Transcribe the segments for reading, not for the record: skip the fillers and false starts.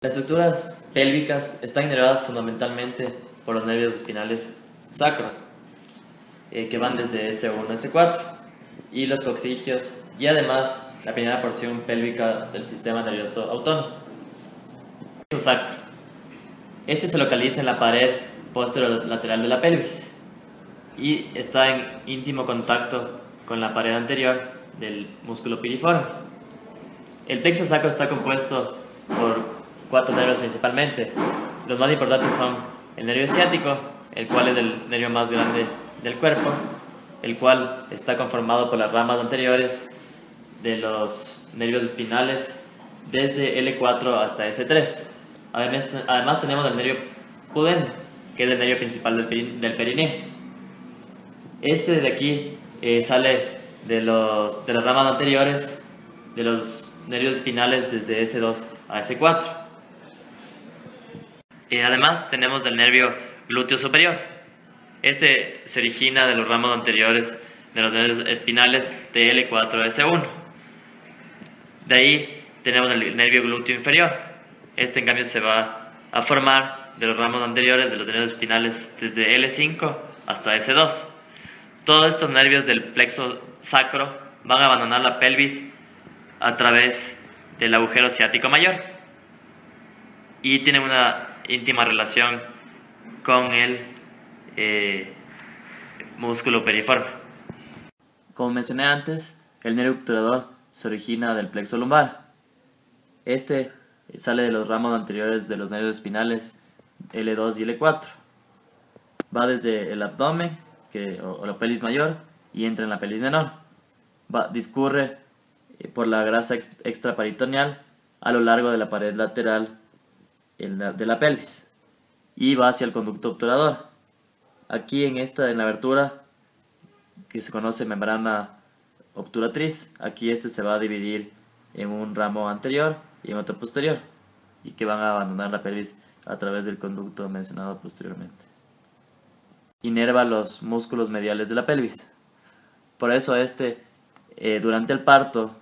Las estructuras pélvicas están inervadas fundamentalmente por los nervios espinales sacro, que van desde S1 a S4, y los coccigios, y además la primera porción pélvica del sistema nervioso autónomo. Plexo sacro. Este se localiza en la pared posterolateral de la pelvis y está en íntimo contacto con la pared anterior del músculo piriforme. El plexo sacro está compuesto por 4 nervios principalmente. Los más importantes son el nervio ciático, el cual es el nervio más grande del cuerpo, el cual está conformado por las ramas anteriores de los nervios espinales desde L4 hasta S3. Además tenemos el nervio pudendo, que es el nervio principal del perineo. Este de aquí sale de las ramas anteriores de los nervios espinales desde S2 a S4. Además tenemos el nervio glúteo superior. Este se origina de los ramos anteriores de los nervios espinales de L4 a S1. De ahí tenemos el nervio glúteo inferior. Este en cambio se va a formar de los ramos anteriores de los nervios espinales desde L5 hasta S2. Todos estos nervios del plexo sacro van a abandonar la pelvis a través del agujero ciático mayor y tienen una íntima relación con el músculo piriforme. Como mencioné antes, el nervio obturador se origina del plexo lumbar. Este sale de los ramos anteriores de los nervios espinales L2 y L4. Va desde el abdomen o la pelvis mayor y entra en la pelvis menor. Discurre por la grasa extraperitoneal a lo largo de la pared lateral de la pelvis y va hacia el conducto obturador. Aquí en la abertura que se conoce membrana obturatriz, aquí se va a dividir en un ramo anterior y en otro posterior, y que van a abandonar la pelvis a través del conducto mencionado posteriormente. Inerva los músculos mediales de la pelvis. Por eso durante el parto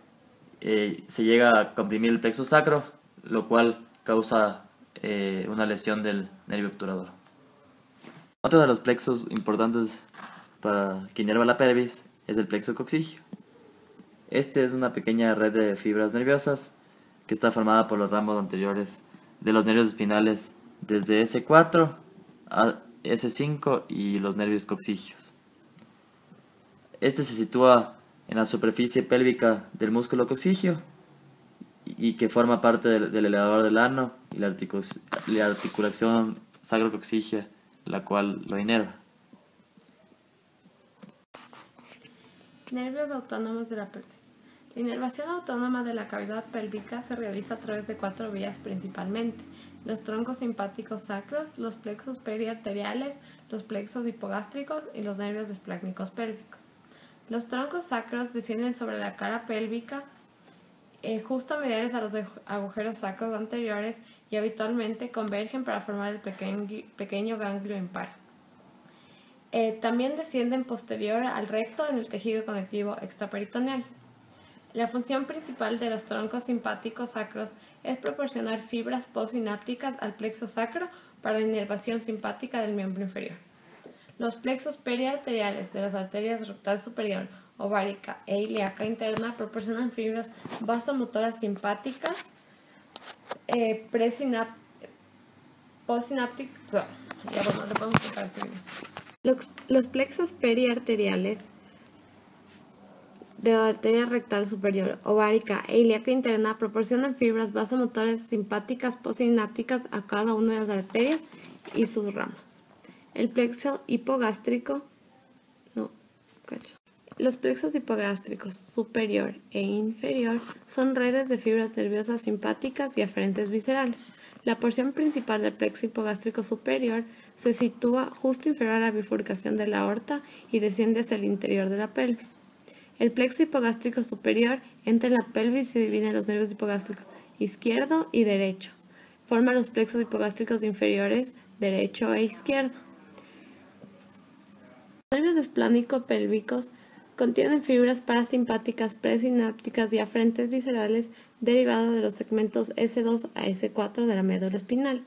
se llega a comprimir el plexo sacro, lo cual causa una lesión del nervio obturador. Otro de los plexos importantes para que inerva la pelvis es el plexo coccigio. Este es una pequeña red de fibras nerviosas que está formada por los ramos anteriores de los nervios espinales desde S4 a S5 y los nervios coccigios. Este se sitúa en la superficie pélvica del músculo coccigio y que forma parte del elevador del ano y la articulación sacrococcigia, la cual lo inerva. Nervios autónomos de la pelvis. La inervación autónoma de la cavidad pélvica se realiza a través de 4 vías principalmente: los troncos simpáticos sacros, los plexos periarteriales, los plexos hipogástricos y los nervios desplácnicos pélvicos. Los troncos sacros descienden sobre la cara pélvica justo mediales a los agujeros sacros anteriores y habitualmente convergen para formar el pequeño ganglio impar. También descienden posterior al recto en el tejido conectivo extraperitoneal. La función principal de los troncos simpáticos sacros es proporcionar fibras postsinápticas al plexo sacro para la inervación simpática del miembro inferior. Los plexos periarteriales de las arterias rectal superior, ovárica e ilíaca interna proporcionan fibras vasomotoras simpáticas postsinápticas. Los plexos periarteriales de la arteria rectal superior, ovárica e ilíaca interna proporcionan fibras vasomotoras simpáticas postsinápticas a cada una de las arterias y sus ramas. El plexo hipogástrico, Los plexos hipogástricos superior e inferior son redes de fibras nerviosas simpáticas y aferentes viscerales. La porción principal del plexo hipogástrico superior se sitúa justo inferior a la bifurcación de la aorta y desciende hacia el interior de la pelvis. El plexo hipogástrico superior entra en la pelvis y se divide en los nervios hipogástricos izquierdo y derecho. Forma los plexos hipogástricos inferiores derecho e izquierdo. Los nervios desplánicos pélvicos Contienen fibras parasimpáticas, presinápticas y afferentes viscerales derivadas de los segmentos S2 a S4 de la médula espinal.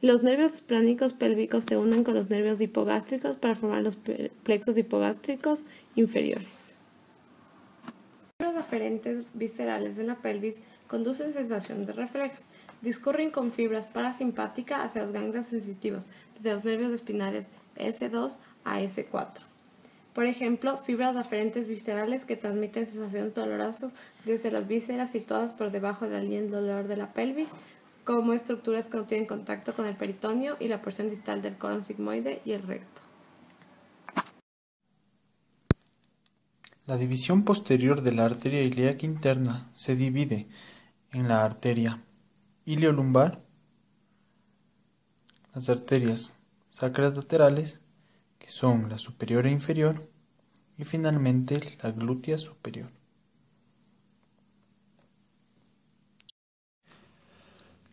Los nervios esplánicos pélvicos se unen con los nervios hipogástricos para formar los plexos hipogástricos inferiores. Las fibras aferentes viscerales de la pelvis conducen sensación de reflejos. Discurren con fibras parasimpáticas hacia los ganglios sensitivos, desde los nervios espinales S2 a S4. Por ejemplo, fibras aferentes viscerales que transmiten sensaciones dolorosas desde las vísceras situadas por debajo de la línea del dolor de la pelvis, como estructuras que no tienen contacto con el peritoneo y la porción distal del colon sigmoide y el recto. La división posterior de la arteria ilíaca interna se divide en la arteria iliolumbar, las arterias sacras laterales, que son la superior e inferior, y finalmente la glútea superior.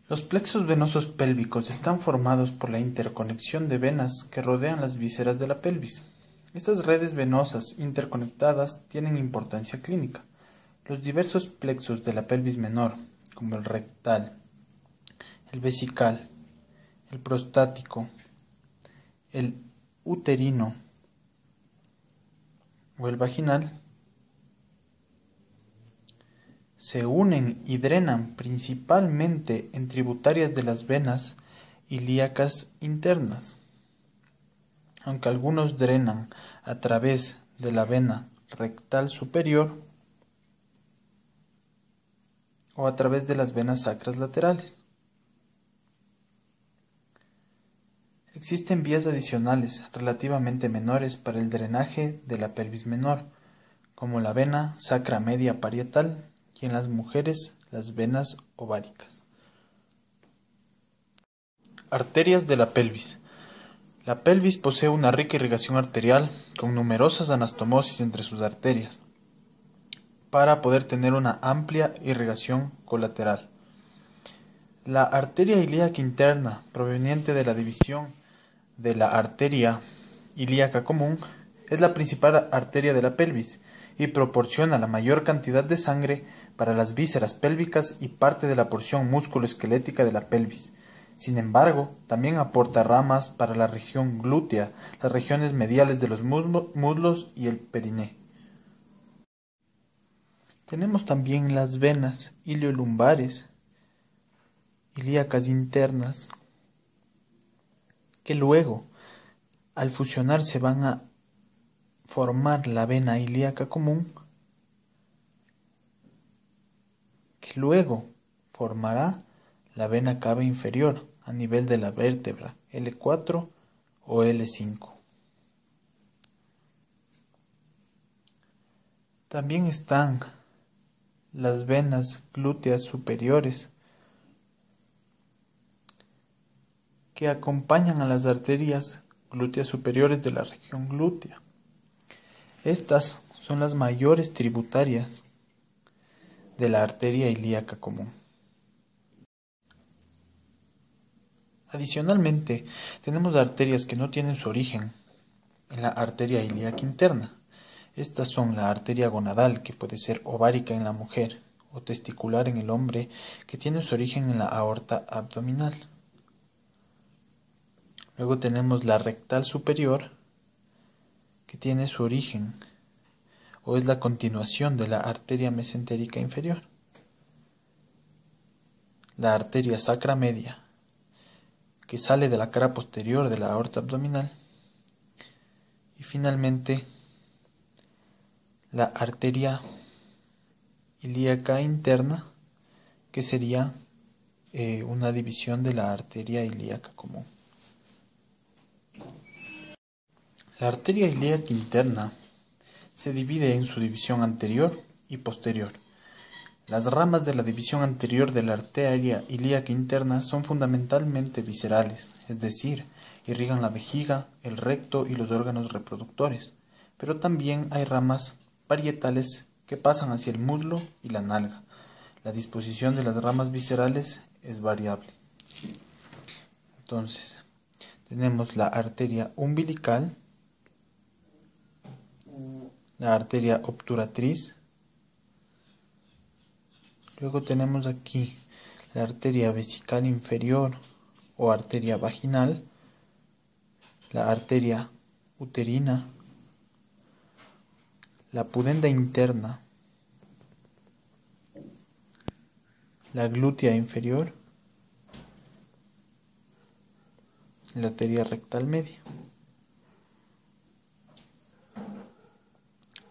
Los plexos venosos pélvicos están formados por la interconexión de venas que rodean las vísceras de la pelvis. Estas redes venosas interconectadas tienen importancia clínica. Los diversos plexos de la pelvis menor, como el rectal, el vesical, el prostático, el uterino o el vaginal, se unen y drenan principalmente en tributarias de las venas ilíacas internas, aunque algunos drenan a través de la vena rectal superior o a través de las venas sacras laterales. Existen vías adicionales relativamente menores para el drenaje de la pelvis menor, como la vena sacra media parietal y en las mujeres las venas ováricas. Arterias de la pelvis. La pelvis posee una rica irrigación arterial con numerosas anastomosis entre sus arterias para poder tener una amplia irrigación colateral. La arteria ilíaca interna, proveniente de la división de la arteria ilíaca común, es la principal arteria de la pelvis y proporciona la mayor cantidad de sangre para las vísceras pélvicas y parte de la porción músculo-esquelética de la pelvis. Sin embargo, también aporta ramas para la región glútea, las regiones mediales de los muslos y el periné. Tenemos también las venas iliolumbares, ilíacas internas, que luego, al fusionarse, van a formar la vena ilíaca común, que luego formará la vena cava inferior a nivel de la vértebra L4 o L5. También están las venas glúteas superiores, que acompañan a las arterias glúteas superiores de la región glútea. Estas son las mayores tributarias de la arteria ilíaca común. Adicionalmente, tenemos arterias que no tienen su origen en la arteria ilíaca interna. Estas son la arteria gonadal, que puede ser ovárica en la mujer o testicular en el hombre, que tiene su origen en la aorta abdominal. Luego tenemos la rectal superior, que tiene su origen o es la continuación de la arteria mesentérica inferior. La arteria sacra media, que sale de la cara posterior de la aorta abdominal. Y finalmente, la arteria ilíaca interna, que sería una división de la arteria ilíaca común. La arteria ilíaca interna se divide en su división anterior y posterior. Las ramas de la división anterior de la arteria ilíaca interna son fundamentalmente viscerales, es decir, irrigan la vejiga, el recto y los órganos reproductores, pero también hay ramas parietales que pasan hacia el muslo y la nalga. La disposición de las ramas viscerales es variable. Entonces, tenemos la arteria umbilical, la arteria obturatriz. Luego tenemos aquí la arteria vesical inferior o arteria vaginal, la arteria uterina, la pudenda interna, la glútea inferior, la arteria rectal media.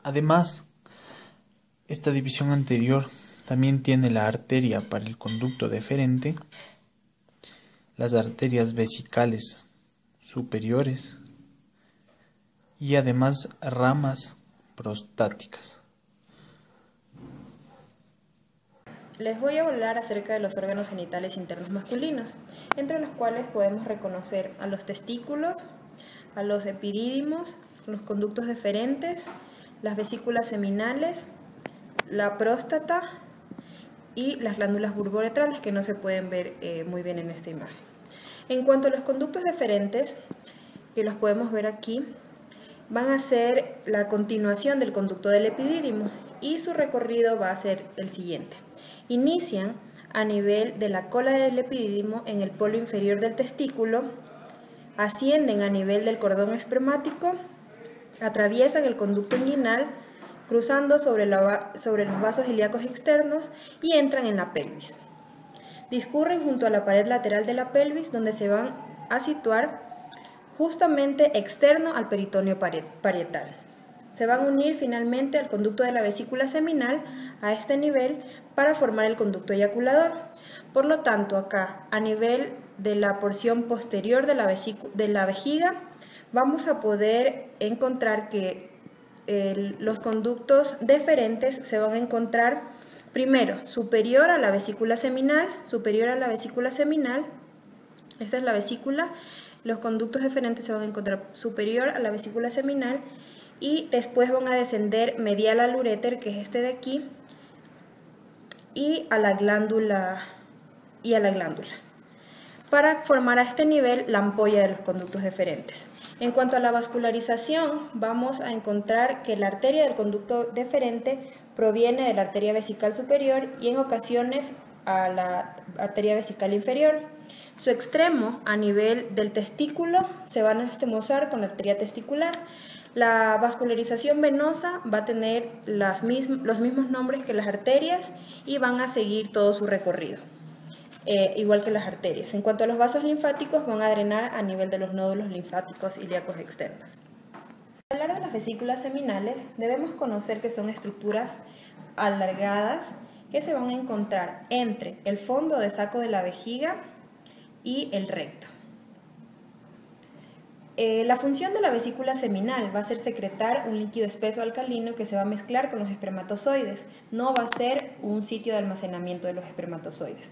Además, esta división anterior también tiene la arteria para el conducto deferente, las arterias vesicales superiores y además ramas prostáticas. Les voy a hablar acerca de los órganos genitales internos masculinos, entre los cuales podemos reconocer a los testículos, a los epidídimos, los conductos deferentes, las vesículas seminales, la próstata y las glándulas bulbouretrales, que no se pueden ver muy bien en esta imagen. En cuanto a los conductos deferentes, que los podemos ver aquí, van a ser la continuación del conducto del epidídimo y su recorrido va a ser el siguiente. Inician a nivel de la cola del epidídimo en el polo inferior del testículo, ascienden a nivel del cordón espermático, atraviesan el conducto inguinal, cruzando sobre los vasos ilíacos externos y entran en la pelvis. Discurren junto a la pared lateral de la pelvis, donde se van a situar justamente externo al peritoneo parietal. Se van a unir finalmente al conducto de la vesícula seminal a este nivel para formar el conducto eyaculador. Por lo tanto, acá, a nivel de la porción posterior de la vejiga, vamos a poder encontrar que los conductos deferentes se van a encontrar primero superior a la vesícula seminal, esta es la vesícula. Los conductos deferentes se van a encontrar superior a la vesícula seminal y después van a descender medial al uréter, que es este de aquí, y a la glándula, para formar a este nivel la ampolla de los conductos deferentes. En cuanto a la vascularización, vamos a encontrar que la arteria del conducto deferente proviene de la arteria vesical superior y en ocasiones a la arteria vesical inferior. Su extremo a nivel del testículo se van a estemosar con la arteria testicular. La vascularización venosa va a tener los mismos nombres que las arterias y van a seguir todo su recorrido, igual que las arterias. En cuanto a los vasos linfáticos, van a drenar a nivel de los nódulos linfáticos ilíacos externos. Para hablar de las vesículas seminales, debemos conocer que son estructuras alargadas que se van a encontrar entre el fondo de saco de la vejiga y el recto. La función de la vesícula seminal va a ser secretar un líquido espeso alcalino que se va a mezclar con los espermatozoides. No va a ser un sitio de almacenamiento de los espermatozoides.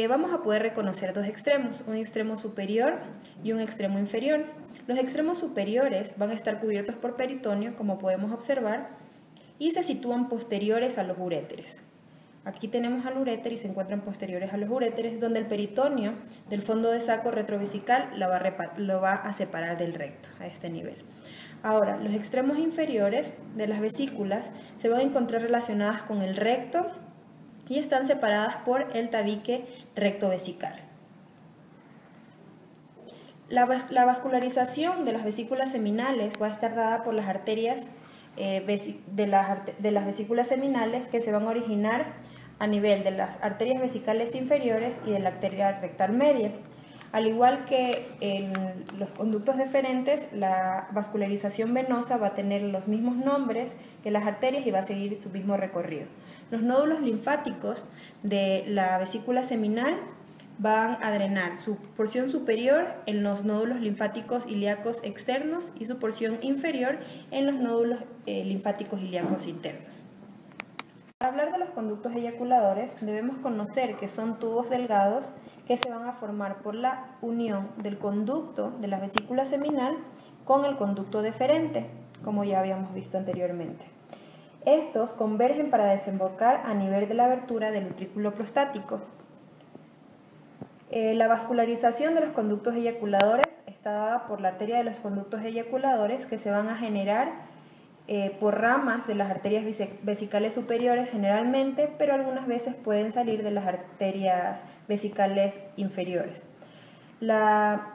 Vamos a poder reconocer dos extremos, un extremo superior y un extremo inferior. Los extremos superiores van a estar cubiertos por peritoneo, como podemos observar, y se sitúan posteriores a los uréteres. Aquí tenemos al uréter y se encuentran posteriores a los uréteres, donde el peritoneo del fondo de saco retrovesical lo va a separar del recto a este nivel. Ahora, los extremos inferiores de las vesículas se van a encontrar relacionadas con el recto y están separadas por el tabique rectovesical. La vascularización de las vesículas seminales va a estar dada por las arterias de las vesículas seminales, que se van a originar a nivel de las arterias vesicales inferiores y de la arteria rectal media. Al igual que en los conductos deferentes, la vascularización venosa va a tener los mismos nombres que las arterias y va a seguir su mismo recorrido. Los nódulos linfáticos de la vesícula seminal van a drenar su porción superior en los nódulos linfáticos ilíacos externos y su porción inferior en los nódulos linfáticos ilíacos internos. Para hablar de los conductos eyaculadores, debemos conocer que son tubos delgados que se van a formar por la unión del conducto de la vesícula seminal con el conducto deferente, como ya habíamos visto anteriormente. Estos convergen para desembocar a nivel de la abertura del utrículo prostático. La vascularización de los conductos eyaculadores está dada por la arteria de los conductos eyaculadores, que se van a generar por ramas de las arterias vesicales superiores generalmente, pero algunas veces pueden salir de las arterias vesicales inferiores. La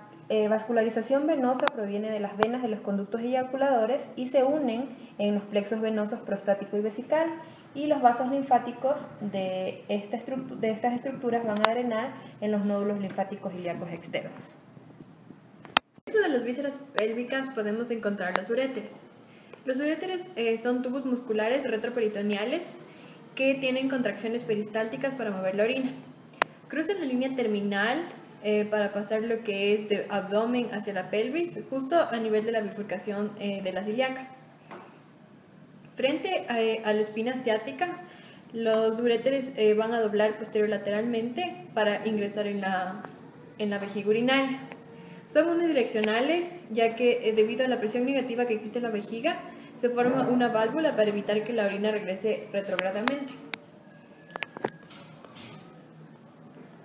vascularización venosa proviene de las venas de los conductos eyaculadores y se unen en los plexos venosos prostático y vesical, y los vasos linfáticos de estas estructuras van a drenar en los nódulos linfáticos ilíacos externos. Dentro de las vísceras pélvicas podemos encontrar los uréteres. Los uréteres son tubos musculares retroperitoneales que tienen contracciones peristálticas para mover la orina. Cruzan la línea terminal para pasar lo que es de abdomen hacia la pelvis, justo a nivel de la bifurcación de las ilíacas. Frente a la espina ciática, los uréteres van a doblar posterolateralmente para ingresar en la vejiga urinaria. Son unidireccionales, ya que debido a la presión negativa que existe en la vejiga, se forma una válvula para evitar que la orina regrese retrógradamente.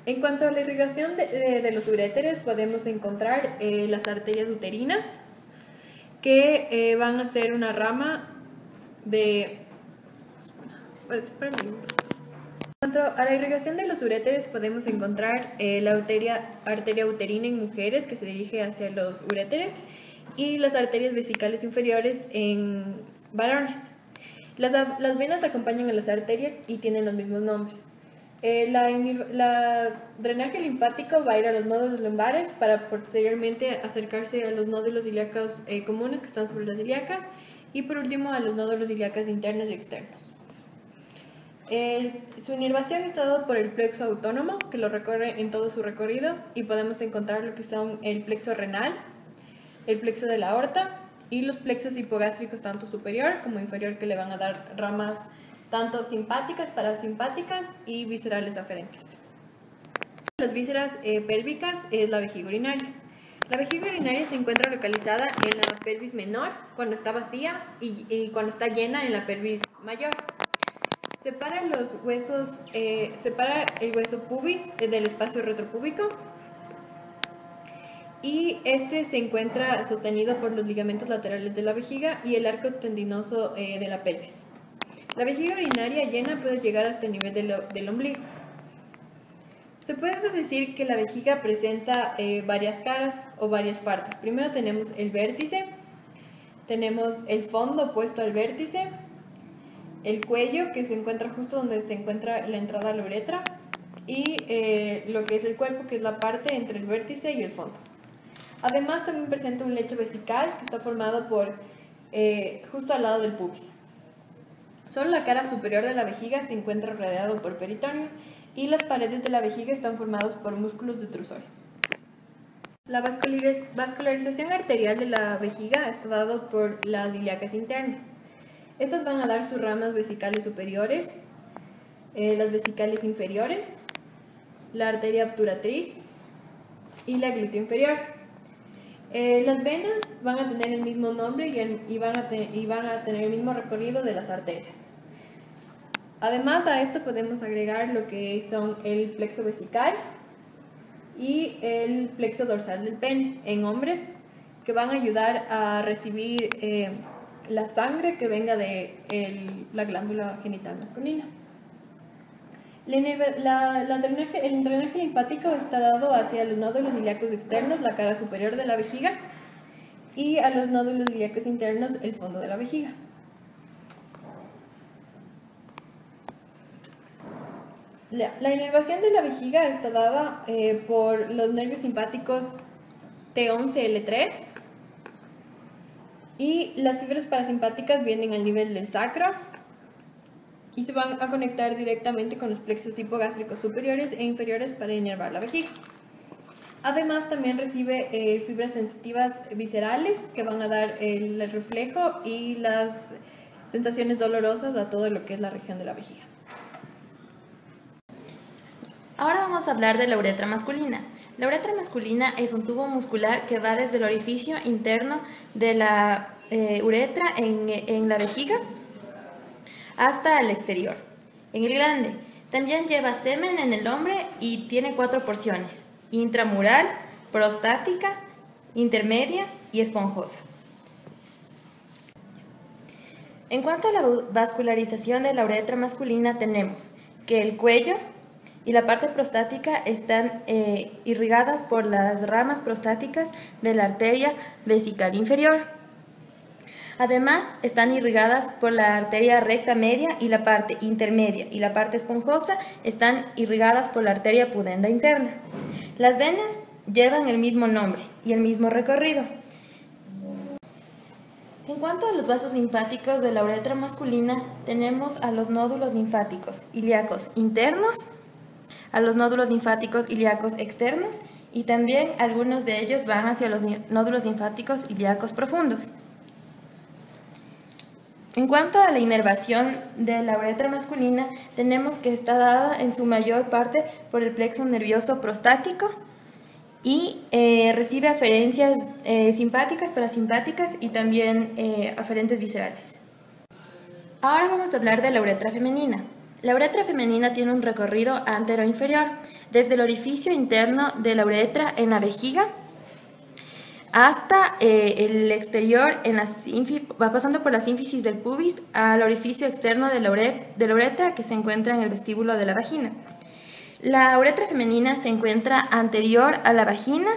En cuanto a la irrigación de los uréteres, podemos encontrar las arterias uterinas, que van a ser una rama de... En cuanto a la irrigación de los uréteres, podemos encontrar la arteria uterina en mujeres, que se dirige hacia los uréteres, y las arterias vesicales inferiores en varones. Las venas acompañan a las arterias y tienen los mismos nombres. La drenaje linfático va a ir a los nódulos lumbares para posteriormente acercarse a los nódulos ilíacos comunes que están sobre las ilíacas, y por último a los nódulos ilíacos internos y externos. Su inervación está dado por el plexo autónomo, que lo recorre en todo su recorrido, y podemos encontrar lo que son el plexo renal, el plexo de la aorta y los plexos hipogástricos tanto superior como inferior, que le van a dar ramas tanto simpáticas, parasimpáticas y viscerales aferentes. Las vísceras pélvicas es la vejiga urinaria. La vejiga urinaria se encuentra localizada en la pelvis menor cuando está vacía y cuando está llena en la pelvis mayor. Separa el hueso pubis del espacio retropúbico, y este se encuentra sostenido por los ligamentos laterales de la vejiga y el arco tendinoso de la pelvis. La vejiga urinaria llena puede llegar hasta el nivel del ombligo. Se puede decir que la vejiga presenta varias caras o varias partes. Primero tenemos el vértice, tenemos el fondo opuesto al vértice, el cuello, que se encuentra justo donde se encuentra la entrada a la uretra, y lo que es el cuerpo, que es la parte entre el vértice y el fondo. Además también presenta un lecho vesical que está formado por justo al lado del pubis. Solo la cara superior de la vejiga se encuentra rodeado por peritoneo, y las paredes de la vejiga están formados por músculos detrusores. La vascularización arterial de la vejiga está dado por las ilíacas internas. Estas van a dar sus ramas vesicales superiores, las vesicales inferiores, la arteria obturatriz y la glúteo inferior. Las venas van a tener el mismo nombre y van a tener el mismo recorrido de las arterias. Además a esto podemos agregar lo que son el plexo vesical y el plexo dorsal del pene en hombres, que van a ayudar a recibir la sangre que venga de la glándula genital masculina. El drenaje linfático está dado hacia los nódulos ilíacos externos, la cara superior de la vejiga, y a los nódulos ilíacos internos, el fondo de la vejiga. La inervación de la vejiga está dada por los nervios simpáticos T11-L3, y las fibras parasimpáticas vienen al nivel del sacro y se van a conectar directamente con los plexos hipogástricos superiores e inferiores para inervar la vejiga. Además también recibe fibras sensitivas viscerales, que van a dar el reflejo y las sensaciones dolorosas a todo lo que es la región de la vejiga. Ahora vamos a hablar de la uretra masculina. La uretra masculina es un tubo muscular que va desde el orificio interno de la uretra en la vejiga hasta el exterior, en el glande. También lleva semen en el hombre y tiene 4 porciones: intramural, prostática, intermedia y esponjosa. En cuanto a la vascularización de la uretra masculina, tenemos que el cuello y la parte prostática están irrigadas por las ramas prostáticas de la arteria vesical inferior. Además, están irrigadas por la arteria recta media y la parte intermedia y la parte esponjosa están irrigadas por la arteria pudenda interna. Las venas llevan el mismo nombre y el mismo recorrido. En cuanto a los vasos linfáticos de la uretra masculina, tenemos a los nódulos linfáticos ilíacos internos, a los nódulos linfáticos ilíacos externos y también algunos de ellos van hacia los nódulos linfáticos ilíacos profundos. En cuanto a la inervación de la uretra masculina, tenemos que está dada en su mayor parte por el plexo nervioso prostático y recibe aferencias simpáticas, parasimpáticas y también aferentes viscerales. Ahora vamos a hablar de la uretra femenina. La uretra femenina tiene un recorrido antero-inferior, desde el orificio interno de la uretra en la vejiga hasta el exterior, va pasando por la sínfisis del pubis al orificio externo de la uretra que se encuentra en el vestíbulo de la vagina. La uretra femenina se encuentra anterior a la vagina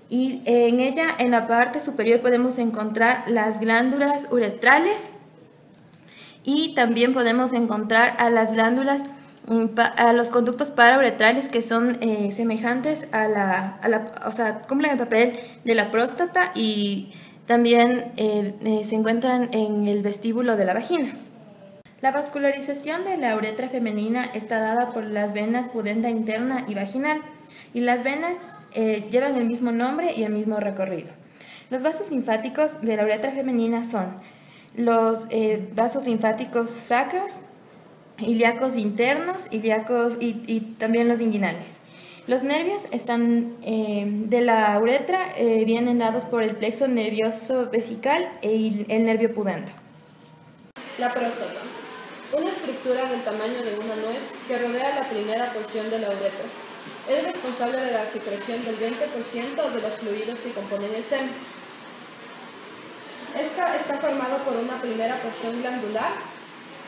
y en ella, en la parte superior, podemos encontrar las glándulas uretrales y también podemos encontrar a las glándulas, a los conductos parauretrales que son semejantes o sea, cumplen el papel de la próstata y también se encuentran en el vestíbulo de la vagina. La vascularización de la uretra femenina está dada por las venas pudenda interna y vaginal, y las venas llevan el mismo nombre y el mismo recorrido. Los vasos linfáticos de la uretra femenina son los vasos linfáticos sacros, ilíacos internos, ilíacos y también los inguinales. Los nervios de la uretra vienen dados por el plexo nervioso vesical y el nervio pudendo. La próstata. Una estructura del tamaño de una nuez que rodea la primera porción de la uretra. Es responsable de la secreción del 20% de los fluidos que componen el semen. Esta está formado por una primera porción glandular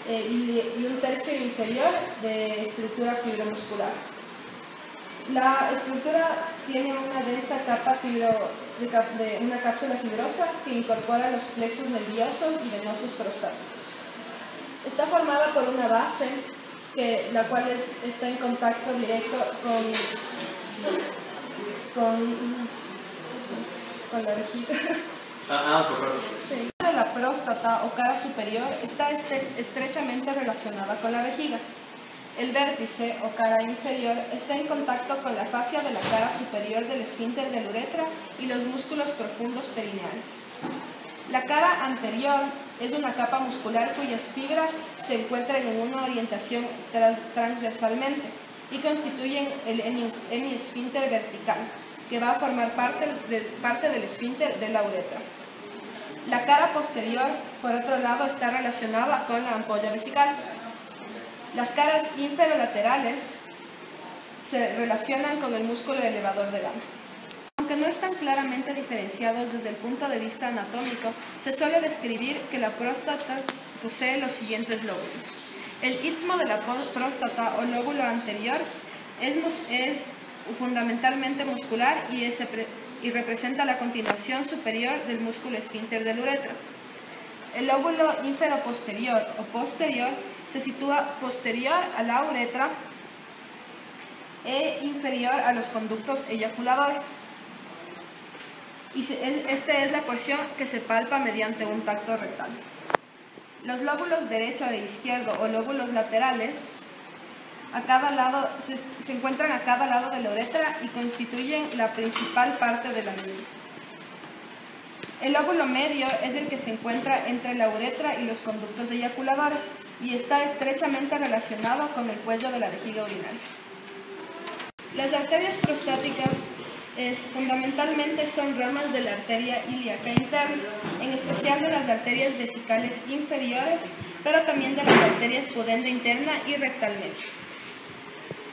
y un tercio inferior de estructura fibromuscular. La estructura tiene una densa capa de una cápsula fibrosa que incorpora los plexos nerviosos y venosos prostáticos. Está formada por una base, la cual está en contacto directo con la vejiga. Sí. La próstata o cara superior está estrechamente relacionada con la vejiga. El vértice o cara inferior está en contacto con la fascia de la cara superior del esfínter de la uretra y los músculos profundos perineales. La cara anterior es una capa muscular cuyas fibras se encuentran en una orientación transversalmente y constituyen el hemiesfínter vertical, que va a formar parte del esfínter de la uretra. La cara posterior, por otro lado, está relacionada con la ampolla vesical. Las caras inferolaterales se relacionan con el músculo elevador del ano. Aunque no están claramente diferenciados desde el punto de vista anatómico, se suele describir que la próstata posee los siguientes lóbulos. El istmo de la próstata o lóbulo anterior es fundamentalmente muscular y representa la continuación superior del músculo esfínter de la uretra. El lóbulo inferoposterior o posterior se sitúa posterior a la uretra e inferior a los conductos eyaculadores. Esta es la porción que se palpa mediante un tacto rectal. Los lóbulos derecho e izquierdo o lóbulos laterales se encuentran a cada lado de la uretra y constituyen la principal parte de la misma. El lóbulo medio es el que se encuentra entre la uretra y los conductos eyaculadores y está estrechamente relacionado con el cuello de la vejiga urinaria. Las arterias prostáticas fundamentalmente son ramas de la arteria ilíaca interna, en especial de las arterias vesicales inferiores, pero también de las arterias pudenda interna y rectalmente.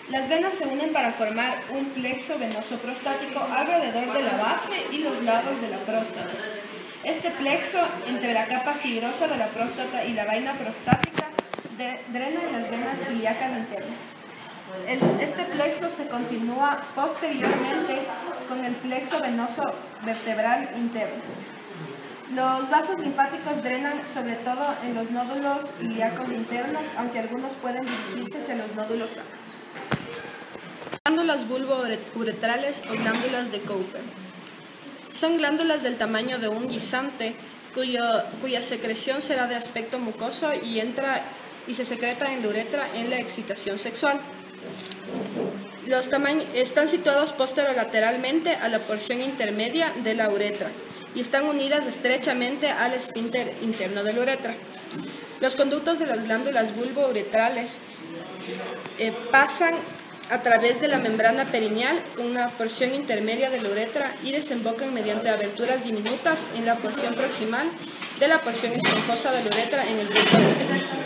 Las venas se unen para formar un plexo venoso prostático alrededor de la base y los lados de la próstata. Este plexo, entre la capa fibrosa de la próstata y la vaina prostática, drena en las venas ilíacas internas. Este plexo se continúa posteriormente con el plexo venoso vertebral interno. Los vasos linfáticos drenan sobre todo en los nódulos ilíacos internos, aunque algunos pueden dirigirse hacia los nódulos sacros. Glándulas bulbouretrales o glándulas de Cooper. Son glándulas del tamaño de un guisante cuya secreción será de aspecto mucoso y se secreta en la uretra en la excitación sexual. Están situados posterolateralmente a la porción intermedia de la uretra y están unidas estrechamente al esfínter interno de la uretra. Los conductos de las glándulas bulbouretrales pasan a través de la membrana perineal con una porción intermedia de la uretra y desembocan mediante aberturas diminutas en la porción proximal de la porción esponjosa de la uretra en el bulbo.